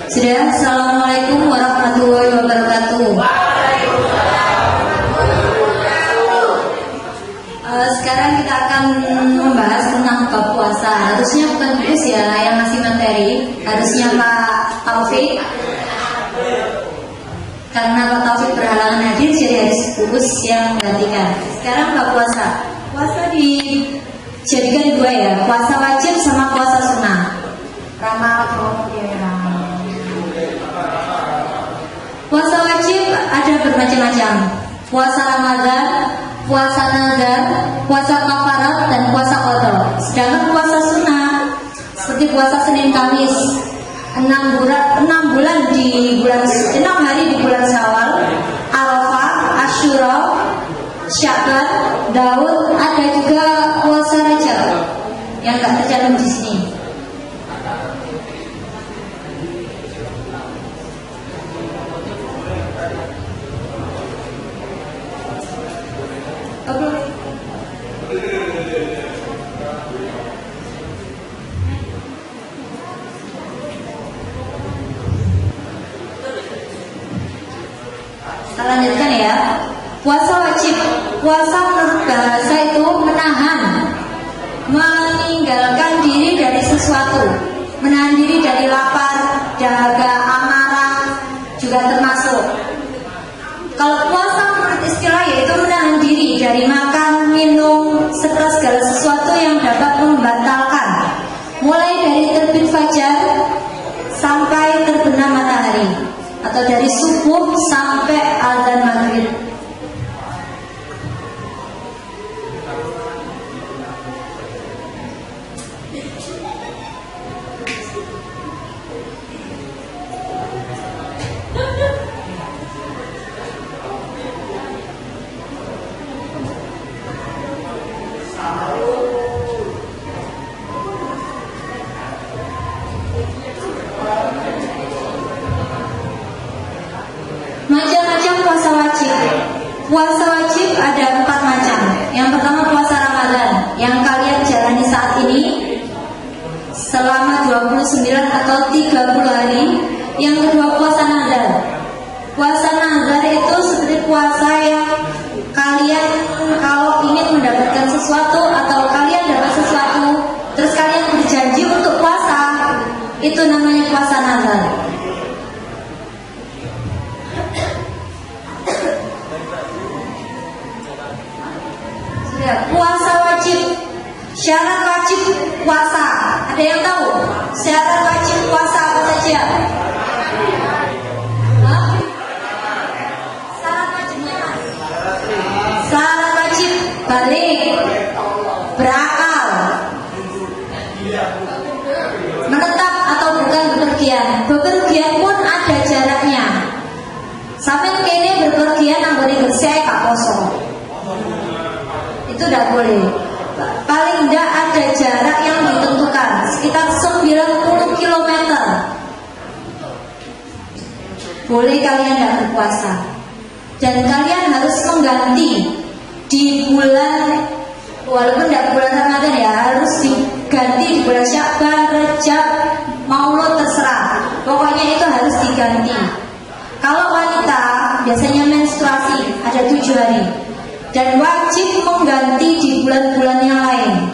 Sudah, Assalamualaikum warahmatullahi wabarakatuh. Sekarang kita akan membahas tentang bab puasa. Harusnya bukan Gus ya yang ngasih materi, harusnya Pak Taufik. Karena Pak Taufik berhalangan hadir, jadi harus Gus yang menggantikan. Sekarang bab puasa. Puasa dijadikan dua ya, puasa wajib sama puasa sunnah. Puasa wajib ada bermacam-macam. Puasa Ramadan, puasa nazar, puasa kafarat, dan puasa qadha. Sedangkan puasa sunnah seperti puasa Senin Kamis, 6 hari di bulan Syawal, Arafah, Asyura, Sya'ban, Daud, ada juga puasa Rajab yang enggak tercantum di sini. Kita lanjutkan ya. Puasa wajib. Puasa menurut bahasa itu menahan, meninggalkan diri dari sesuatu, menahan diri dari lapar, dahaga, amarah juga termasuk. Kalau puasa menurut istilah yaitu menahan diri dari makan, minum, serta segala sesuatu yang dapat membatalkan, mulai dari terbit fajar sampai terbenam matahari, atau dari subuh sampai azan maghrib. Macam-macam puasa wajib. Puasa wajib ada 4 macam. Yang pertama puasa Ramadan yang kalian jalani saat ini selama 29 atau 30 hari. Yang kedua puasa nazar. Puasa nazar itu seperti puasa yang kalian kalau ingin mendapatkan sesuatu atau kalian dapat sesuatu terus kalian berjanji untuk puasa, itu namanya puasa nazar. Puasa wajib, syarat wajib puasa. Ada yang tahu? Syarat wajib puasa apa saja? Syarat wajibnya apa? Syarat wajib balik, berakal, menetap atau bukan bepergian. Bepergian pun ada jaraknya. Sampai kene bepergian anggone bersih Pak Poso. Itu tidak boleh. Paling tidak ada jarak yang ditentukan sekitar 90 km. Boleh kalian tidak berpuasa. Dan kalian harus mengganti di bulan, walaupun tidak bulan Ramadan ya, harus diganti di bulan Sya'ban, Rajab, Maulud, terserah. Pokoknya itu harus diganti. Kalau wanita biasanya menstruasi ada 7 hari. Dan wajib mengganti di bulan-bulan yang lain.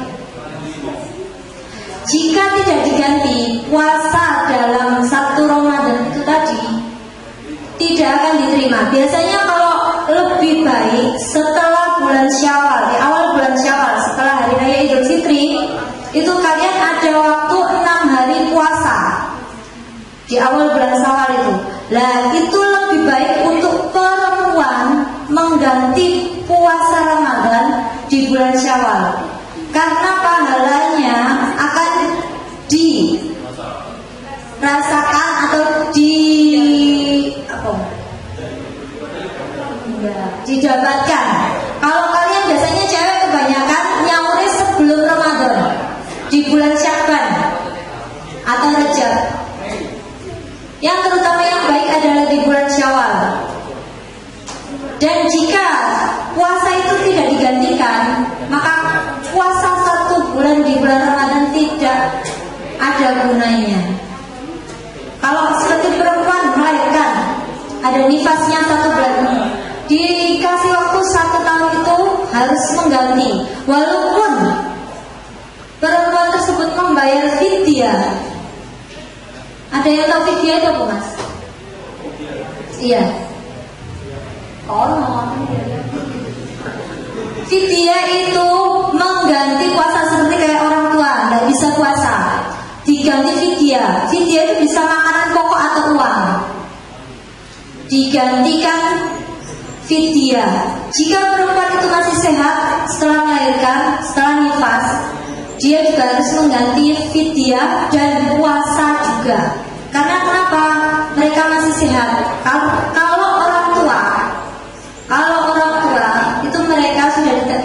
Jika tidak diganti, puasa dalam 1 Ramadan itu tadi tidak akan diterima. Biasanya kalau lebih baik setelah bulan Syawal, di awal bulan Syawal, setelah Hari Raya Idul Fitri, itu kalian ada waktu 6 hari puasa di awal bulan Syawal itu. Lah itu lebih baik untuk perempuan mengganti puasa Ramadan di bulan Syawal, karena pahalanya akan dirasakan atau didapatkan. Kalau kalian biasanya cewek kebanyakan nyauri sebelum Ramadan di bulan Sya'ban atau Rajab. Yang terutama yang baik adalah di bulan Syawal. Dan jika puasa itu tidak digantikan, maka puasa 1 bulan di bulan Ramadan tidak ada gunanya. Kalau seperti harus mengganti, walaupun perempuan tersebut membayar fidyah. Ada yang tahu fidyah itu apa, Mas? Iya. Fidyah itu mengganti puasa seperti kayak orang tua nggak bisa puasa, diganti fidyah. Fidyah itu bisa makanan pokok atau uang, digantikan fidyah. Jika perempuan itu masih sehat setelah melahirkan, setelah nifas, dia juga harus mengganti fidyah dan puasa juga. Karena kenapa? Mereka masih sehat. Kalau orang tua itu mereka sudah tidak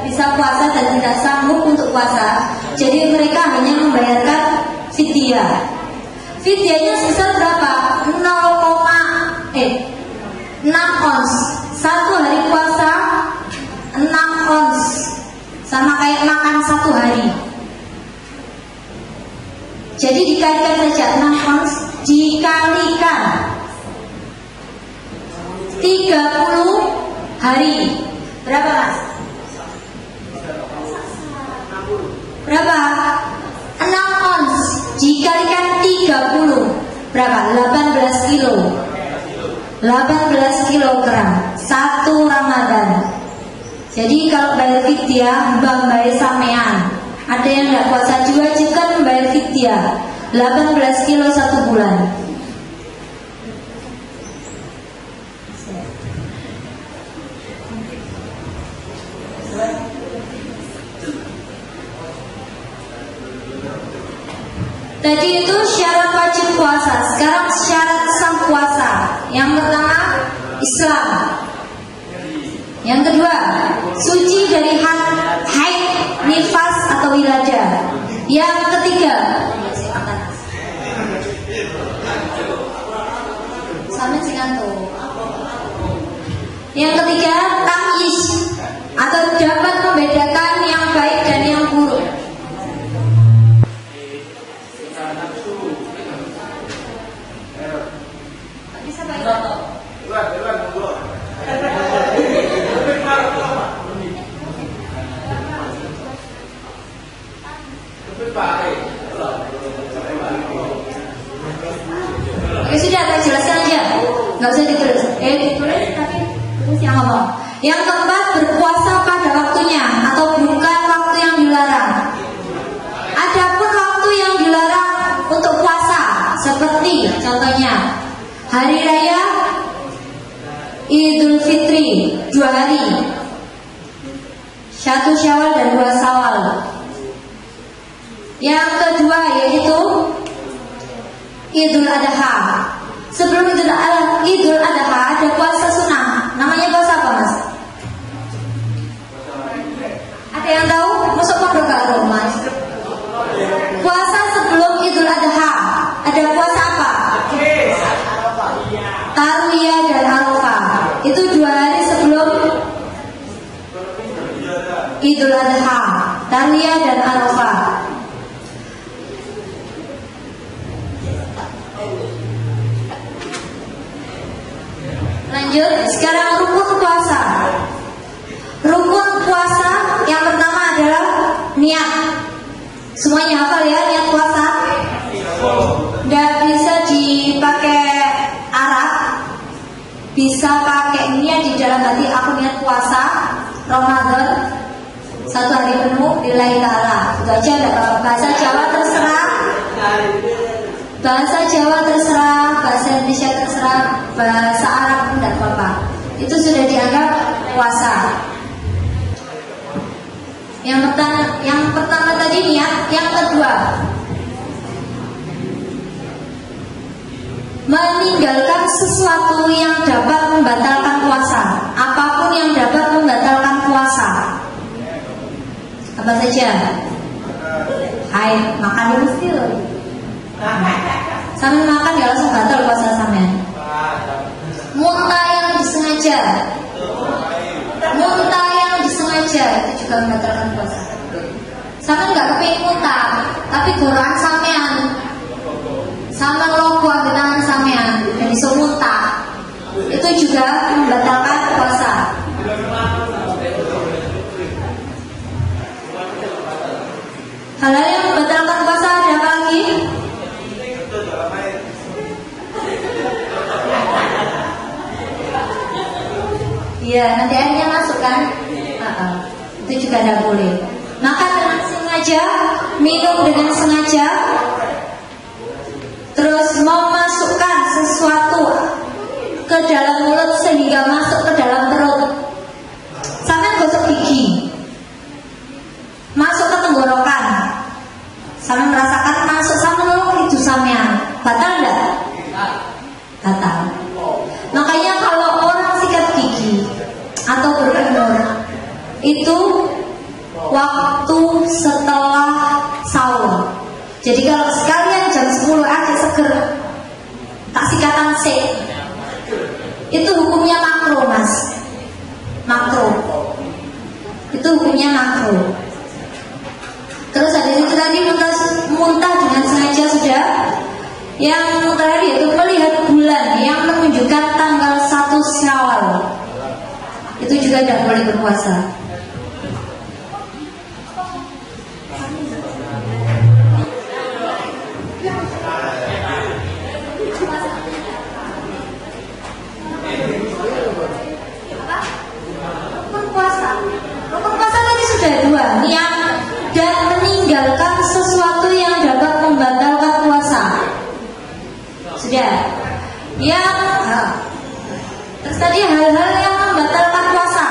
bisa puasa dan tidak sanggup untuk puasa, jadi mereka hanya membayarkan fidyah. Fidyahnya sebesar berapa? 6 ons. Satu hari puasa 6 ons, sama kayak makan 1 hari. Jadi dikalikan saja 6 ons dikalikan 30 hari. Berapa, Mas? Berapa? 6 ons dikalikan 30 berapa? 18 kilo. 18 kilogram 1 Ramadan. Jadi kalau bayar fidyah, bayar sampean. Ada yang tidak puasa diwajibkan membayar fidyah 18 kilo 1 bulan. Tadi itu syarat wajib puasa. Sekarang syarat sah puasa. Yang pertama, Islam. Yang kedua, suci dari haid, nifas atau wiladah. Yang ketiga, tamyiz atau dapat membedakan yang baik dan yang buruk. Oke, sudah, saya jelaskan aja, nggak usah ditulis. Ditulis tapi terus yang ngomong. Yang keempat, berpuasa pada waktunya atau bukan waktu yang dilarang. Adapun waktu yang dilarang untuk puasa, seperti contohnya hari raya Idul Fitri 2 hari, 1 Syawal dan 2 Syawal. Yang kedua yaitu Idul Adha. Sebelum Idul Adha ada puasa sunnah. Namanya puasa apa, Mas? Ada yang tahu? Masuk pondok gak, Mas? Puasa sebelum Idul Adha ada puasa apa? Tarwiyah dan Arafah. Itu 2 hari sebelum Idul Adha, Tarwiyah dan Arafah. Lanjut, sekarang rukun puasa. Rukun puasa yang pertama adalah niat. Semuanya hafal ya niat puasa? Nggak bisa dipakai Arab, bisa pakai niat di dalam hati. Aku niat puasa Ramadan 1 hari penuh lillahi ta'ala. Itu aja, nggak apa-apa. Bahasa Jawa terserah, bahasa Jawa terserah, bahasa Indonesia terserah, bahasa Arab pun tidak apa-apa. Itu sudah dianggap puasa. Yang pertama tadi niat. Yang kedua, meninggalkan sesuatu yang dapat membatalkan puasa. Apapun yang dapat membatalkan puasa. Apa saja? Hai, makan dulu sih. Sambil makan ya langsung batal puasa sampean. Muntah yang disengaja. Muntah yang disengaja itu juga membatalkan puasa. Sampean nggak kepingin muntah, tapi goran sampean sama logo ambil tangan sampean dan iso muntah, itu juga membatalkan puasa. juga tidak boleh. Makan dengan sengaja, minum dengan sengaja, terus memasukkan sesuatu ke dalam mulut sehingga masuk ke dalam perut. Sampai gosok gigi, masuk ke tenggorokan, sampai merasakan masuk sampai nolong itu sampean, batal enggak? Batal. Makanya kalau orang sikat gigi atau berkumur itu waktu setelah sahur. Jadi kalau sekalian jam 10 aja seger tak sikatan sih, itu hukumnya makro, mas. Makro itu hukumnya makro. Terus ada itu tadi muntah dengan sengaja sudah. Yang terakhir yaitu melihat bulan yang menunjukkan tanggal 1 Syawal, itu juga tidak boleh berpuasa. Rukun puasa tadi sudah 2, niat dan meninggalkan sesuatu yang dapat membatalkan puasa. Sudah. Yang terus tadi hal-hal yang membatalkan puasa.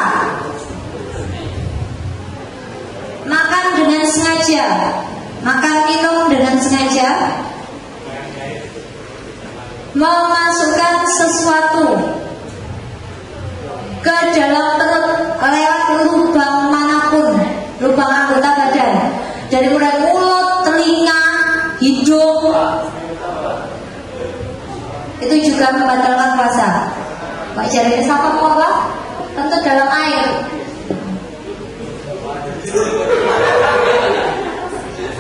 Makan dengan sengaja, makan minum dengan sengaja, memasukkan sesuatu ke dalam perut lewat lubang manapun, lubang anggota badan, dari mulai mulut, telinga, hidung, itu juga membatalkan puasa. Pak Jarene siapa apa? Tentu dalam air.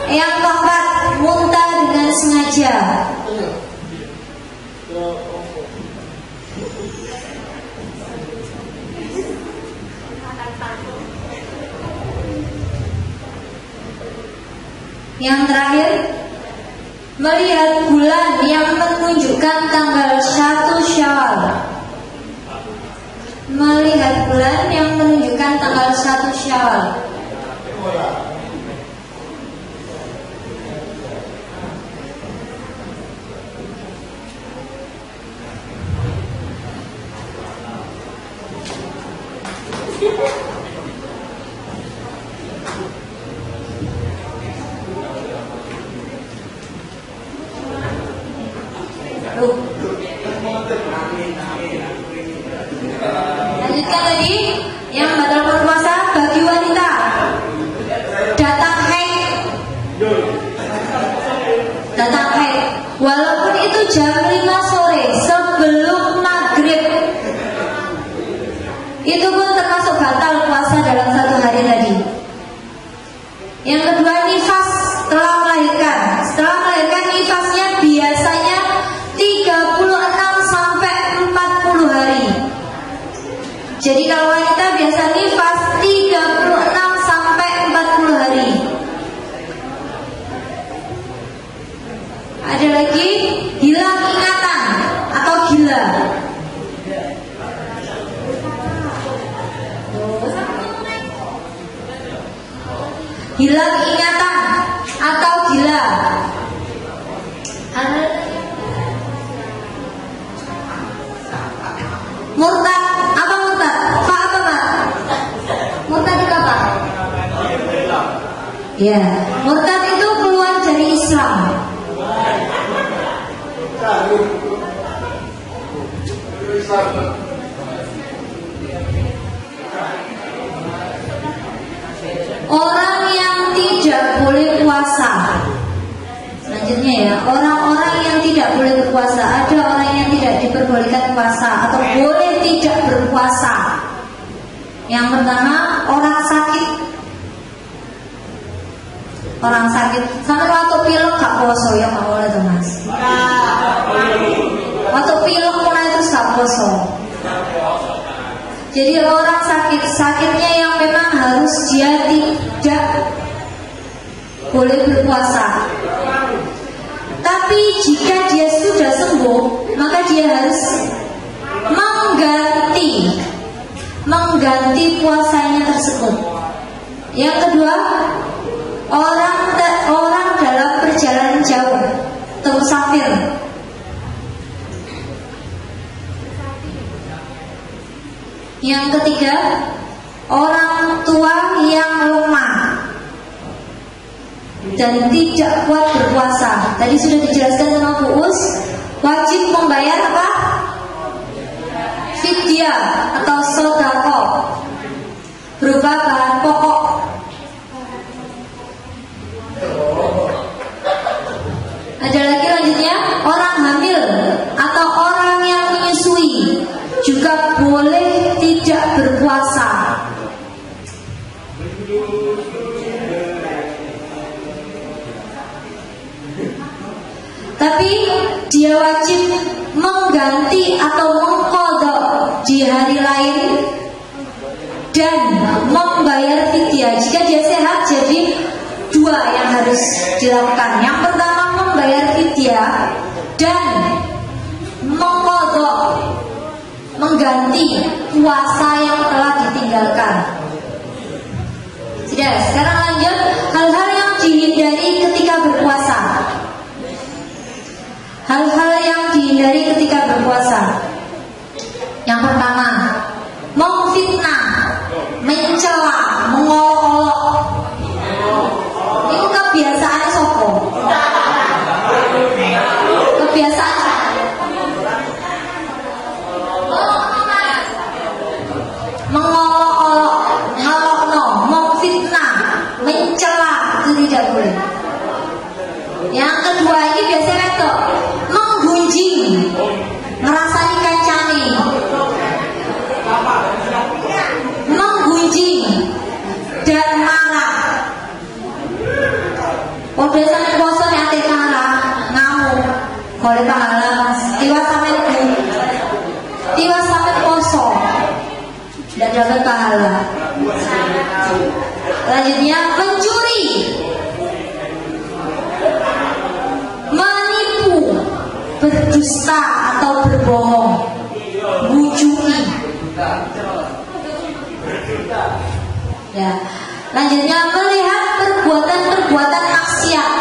Yang keempat, muntah dengan sengaja. Yang terakhir, melihat bulan yang menunjukkan tanggal 1 Syawal. Melihat bulan yang menunjukkan tanggal 1 Syawal. Lanjutkan tadi yang batal berpuasa bagi wanita. Datang haid, walaupun itu jam 5 sore sebelum maghrib, itu pun termasuk batal puasa dalam 1 hari tadi. Yang kedua, nifas setelah melahirkan. Setelah melahirkan nifasnya biasanya 36 sampai 40 hari. Jadi kalau wanita biasa nifas 36 sampai 40 hari. Ada lagi hilang ingatan atau gila. Hilang ingatan atau gila. Murtad, apa murtad? Pak apa Pak? Murtad itu apa? Ya, murtad itu keluar dari Islam. Orang yang tidak boleh puasa. Selanjutnya ya, orang-orang yang tidak boleh berpuasa. Ada orang yang tidak diperbolehkan puasa atau boleh tidak berpuasa. Yang pertama, orang sakit. Orang sakit. Sampai waktu pilek gak puasa ya gak boleh tuh mas. Waktu pilek mulai itu gak puasa. Jadi orang sakit, sakitnya yang memang harus dia tidak boleh berpuasa. Tapi jika dia sudah sembuh, maka dia harus mengganti puasanya tersebut. Yang kedua, orang dalam perjalanan jauh atau musafir. Yang ketiga, orang tua yang lemah dan tidak kuat berpuasa. Tadi sudah dijelaskan sama Bu Us, wajib membayar apa? Fidyah atau sedekah berupa bahan pokok. Ada lagi lanjutnya, orang hamil atau orang yang menyusui juga boleh tidak berpuasa. Tapi dia wajib mengganti atau mengqadha di hari lain dan membayar fidyah. Jika dia sehat, jadi dua yang harus dilakukan. Yang pertama membayar fidyah dan mengqadha, mengganti puasa yang telah ditinggalkan. Sudah, sekarang lanjut hal-hal yang dihindari ketika berpuasa. Hal-hal yang dihindari ketika berpuasa. Yang pertama, memfitnah, mencela, mengolok-olok. Itu kebiasaan sopo. Kebiasaan mengolok-olok, ngelokno, memfitnah, mencela, itu tidak boleh. Yang kedua ini biasanya itu menggunjing, ngerasani kancane, menggunjing dan marah. Udah sampai poso ate marah, ngamuk, boleh pahala mas, tiwas sampai tiwas sampai poso, tidak dapat pahala. Lanjutnya pencuri, menipu, berdusta atau berbohong, bujuki. Ya. Lanjutnya melihat perbuatan maksiat.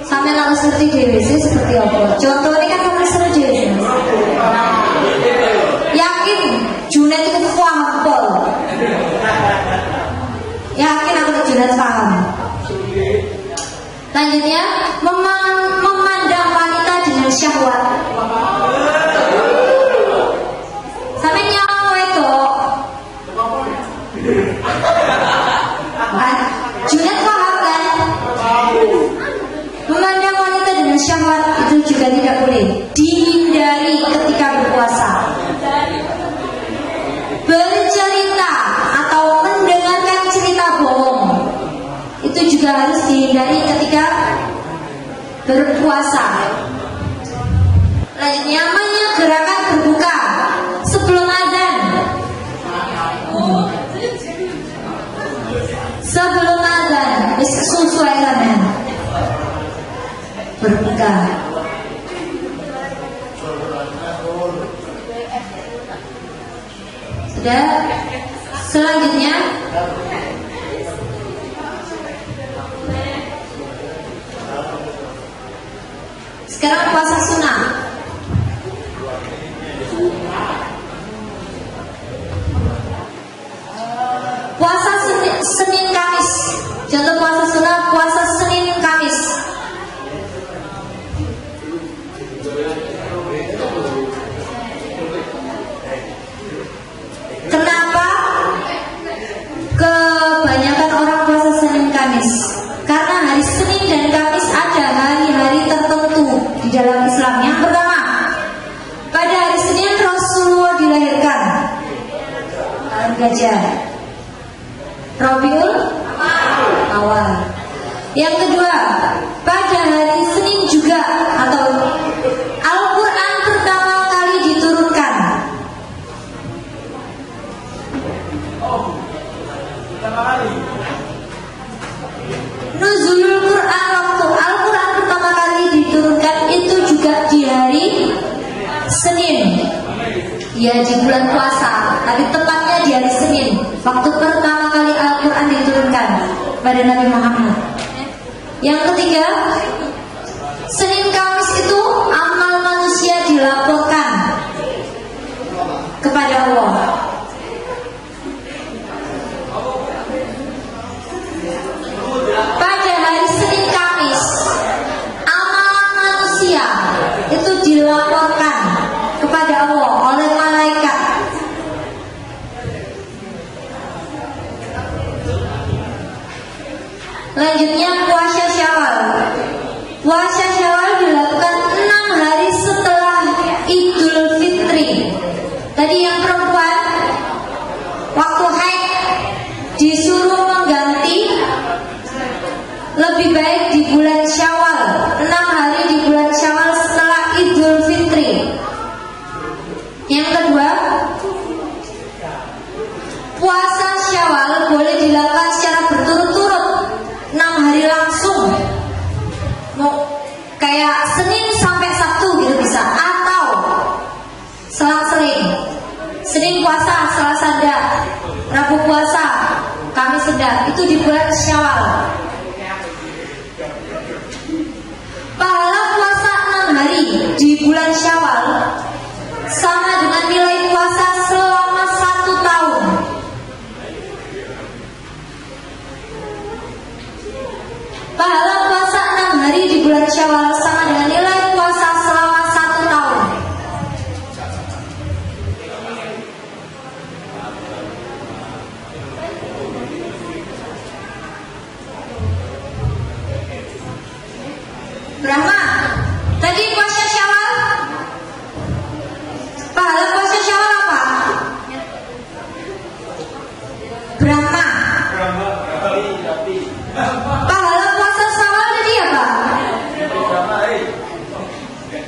Sampai harus ngerti DWC seperti apa. Contoh ini kan harus ngerti DWC. Yakin Junet itu paham pol. Yakin aku Junet paham. Lanjutnya memandang wanita dengan syahwat. Sampai nyawa itu Junet paham kan? Memandang wanita dengan syahwat itu juga tidak boleh, dihindari ketika berpuasa. Bercerita atau mendengarkan cerita bohong itu juga harus dihindari ketika berpuasa. Lanjutnya menyegerakan berbuka sebelum azan. Sebelum azan, sesuai dengan berbuka. Sudah. Selanjutnya sekarang puasa sunnah. Puasa Senin Kamis. Contoh puasa sunnah, puasa Senin Kamis. Kenapa kebanyakan orang puasa Senin Kamis? Karena hari Senin dan Kamis ada hari-hari tertentu di dalam Islam. Yang pertama, pada hari Senin Rasulullah dilahirkan. Gajah Rabiul Awal. Yang kedua, pada hari Senin juga atau Al-Quran pertama kali diturunkan. Nuzulul Quran, waktu Al-Quran pertama kali diturunkan itu juga di hari Senin. Ya di bulan puasa, tapi tepatnya di hari Senin, waktu pertama kali Al-Quran diturunkan pada Nabi Muhammad. Yang ketiga, Senin Kamis itu amal manusia dilaporkan kepada Allah. Pada hari Senin Kamis, amal manusia itu dilaporkan kepada Allah oleh malaikat. Lanjutnya puasa Syawal. Puasa Syawal dilakukan 6 hari setelah Idul Fitri. Tadi yang perempuan waktu haid disuruh mengganti, lebih baik di bulan Syawal, 6 hari di bulan Syawal setelah Idul Fitri. Yang kedua, puasa Syawal boleh dilakukan secara berturut-turut 6 hari langsung, mau kayak Senin sampai Sabtu gitu bisa, atau selang-seling. Senin puasa, Selasa ndak, Rabu puasa, Kamis ndak. Itu di bulan Syawal. Pahala puasa 6 hari di bulan Syawal sama dengan nilai puasa selama 1 tahun. Pahala puasa 6 hari di bulan Syawal sama dengan nilai puasa selama 1 tahun. Berapa? Tadi puasa Syawal, pahala puasa Syawal apa? Brahma. Pahala puasa Syawal tadi apa?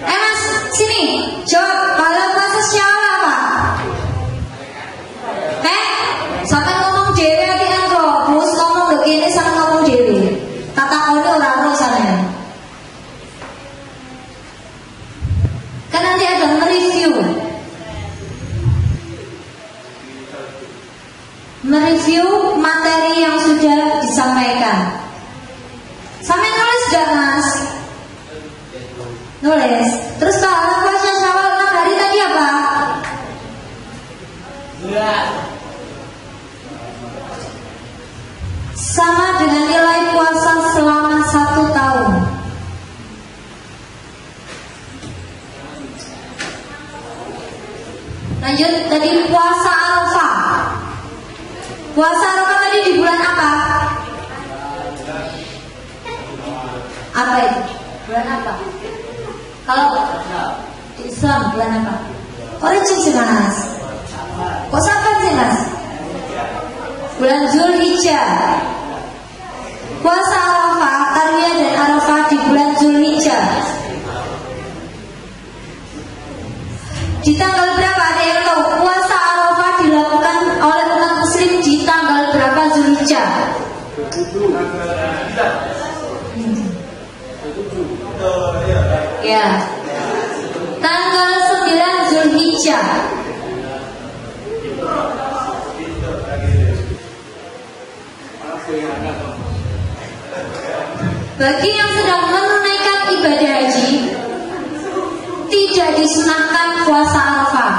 Mas, sini jawab, pahala puasa Syawal apa? Sampai ngomong dewe ati engko, bos ngomong lho kene sampe ngomong dewe. Tatakone ora ero sampean. Kan nanti ada mereview materi yang sudah disampaikan. Sampai nulis gak mas? Nulis. Terus pahala puasa Syawal 6 hari tadi apa? Sama dengan nilai puasa selama 1 tahun. Lanjut, tadi puasa Arafah. Puasa Arafah tadi di bulan apa? Apa itu? Bulan apa? Kalau di Islam bulan apa? Kok receh sih mas? Kok sabar sih mas? Bulan Zulhijjah. Puasa Arafah, Tarwiyah dan Arafah di bulan Zulhijjah. Di tanggal berapa ada yang tahu? Puasa Arafah dilakukan oleh umat muslim di tanggal berapa Zulhijjah? Ya, tanggal 9 Zulhijjah. Bagi yang sedang menunaikan ibadah haji, tidak disunahkan puasa Arafah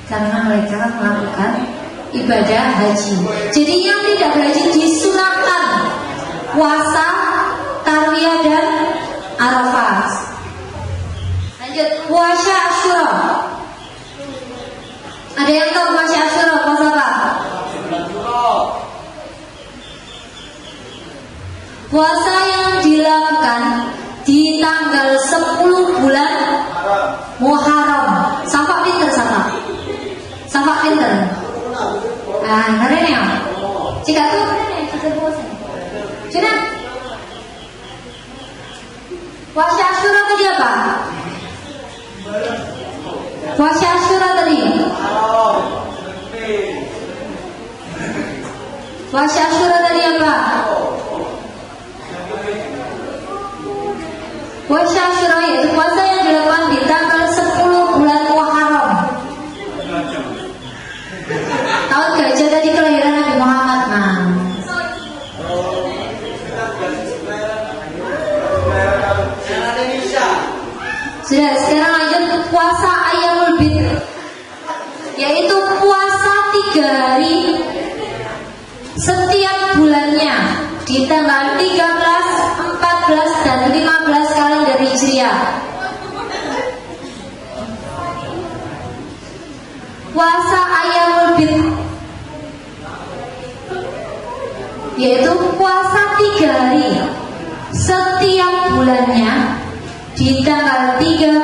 karena mereka melakukan ibadah haji. Jadi yang tidak berhaji disunahkan puasa Tarwiyah dan Arafah. Lanjut, puasa Asyura. Ada yang tahu puasa Asyura puasa apa? Puasa yang dilakukan di tanggal 10 bulan Muharram. Sampai pinter sama. Sampai pinter. Ah, hari ya. Jika tuh kita puasa. Cina. Puasa Asyura tadi apa? Puasa Asyura tadi. Puasa Asyura tadi apa? Puasa Asyura yaitu puasa yang dilakukan di tanggal 10 bulan Muharram. Tahun gajah tadi kelahiran Nabi Muhammad. Nah, sudah, sekarang lanjut puasa Ayyamul Bid, yaitu puasa 3 hari setiap bulannya di tanggal 13, 14, dan 15 kalender Hijriah. Puasa Ayyamul Bid yaitu puasa 3 hari setiap bulannya di tanggal 13,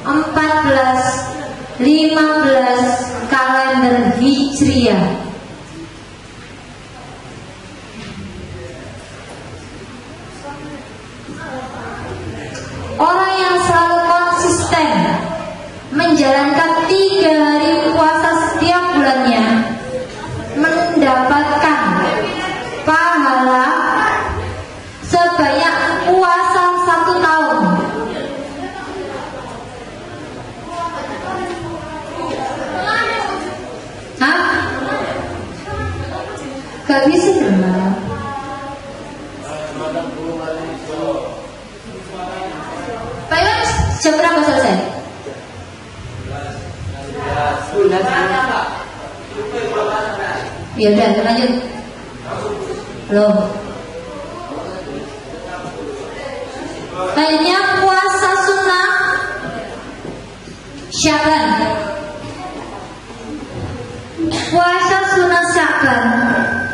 14, 15 kalender Hijriah. Orang yang selalu konsisten menjalankan 3 hari puasa setiap bulannya mendapatkan pahala sebanyak puasa 1 tahun. Hah? Gak bisa dong. Pak Iwan, jam berapa selesai? Ya udah, lanjut. Belum. Lainnya puasa sunnah Syaban. Puasa sunnah Syaban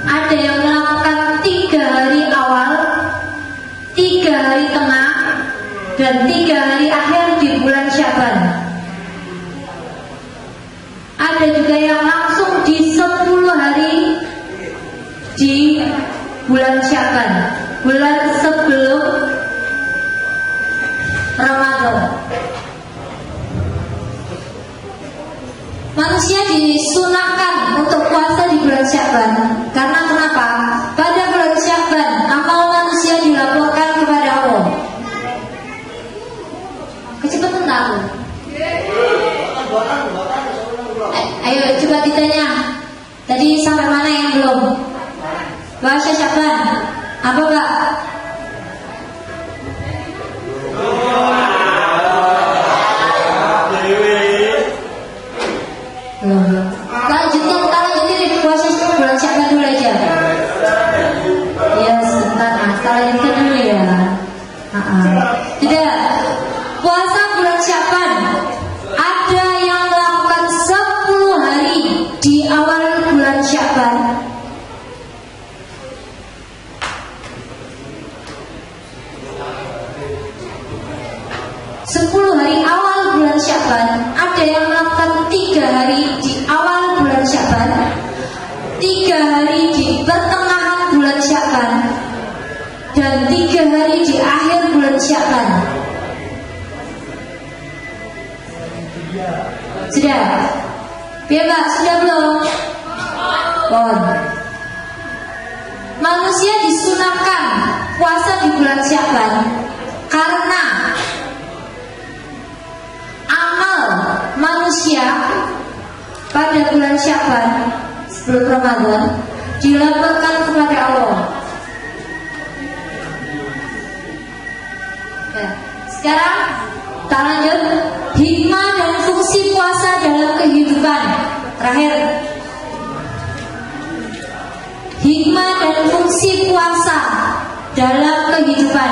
ada yang melakukan 3 hari awal, 3 hari tengah, dan 3 hari akhir di bulan Syaban. Ada juga yang langsung di 10 hari di bulan Syaban, bulan sebelum Ramadan. Manusia disunahkan untuk puasa di bulan Syaban. Karena kenapa? Pada bulan Syaban amal manusia dilaporkan kepada Allah. Kecepatan tahu. Ayo coba ditanya. Tadi sampai mana yang belum? Puasa Syaban apa Pak? Lanjutnya kita lanjutin di puasa bulan Syaban dulu aja. Ya sebentar, nah kita lanjutkan dulu ya. Tidak, puasa bulan Syaban ada yang melakukan 10 hari di awal bulan Syaban. Syaban, ada yang melakukan 3 hari di awal bulan Syaban, 3 hari di pertengahan bulan Syaban, dan 3 hari di akhir bulan Syaban. Sudah? Biar Pak, sudah belum? Manusia disunahkan puasa di bulan Syaban karena amal manusia pada bulan Syaban sebelum Ramadan dilaporkan kepada Allah. Ya. Sekarang kita lanjut hikmah dan fungsi puasa dalam kehidupan. Terakhir, hikmah dan fungsi puasa dalam kehidupan.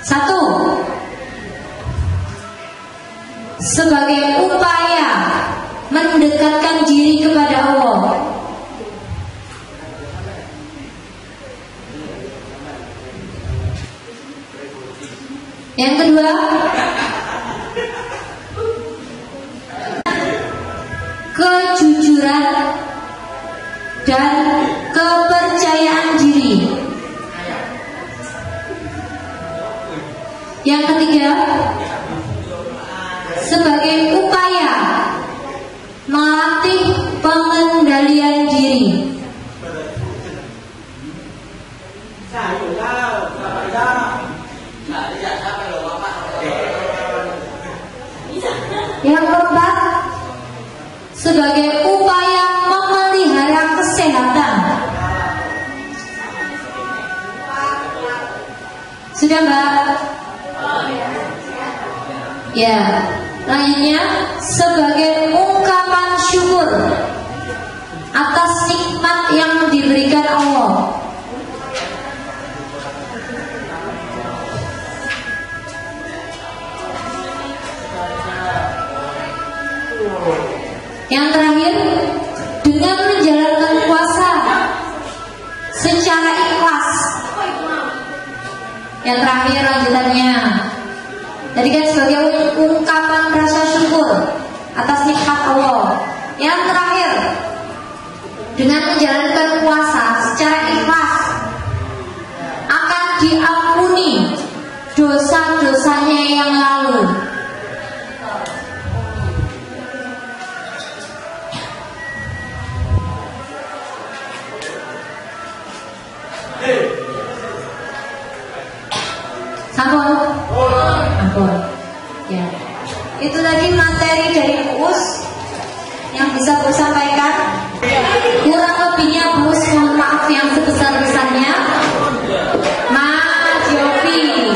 1. Sebagai upaya mendekatkan diri kepada Allah. Yang kedua, kejujuran dan kepercayaan diri. Yang ketiga, sebagai upaya melatih pengendalian diri. Yang keempat, sebagai upaya memelihara kesehatan. Sudah Mbak? Ya. Lainnya, sebagai ungkapan syukur atas nikmat yang diberikan Allah. Yang terakhir, dengan menjalankan puasa secara ikhlas. Yang terakhir lanjutannya, tadi kan sebagai ungkapan rasa syukur atas nikmat Allah. Yang terakhir, dengan menjalankan puasa secara ikhlas akan diampuni dosa-dosanya yang lalu. Sampun? Ampun. Ya. Itu tadi materi dari Uus yang bisa Bu sampaikan. Kurang lebihnya Bu mohon maaf yang sebesar-besarnya. Mas Yofi.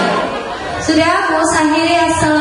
Sudah Bu akhiri. Assalamualaikum.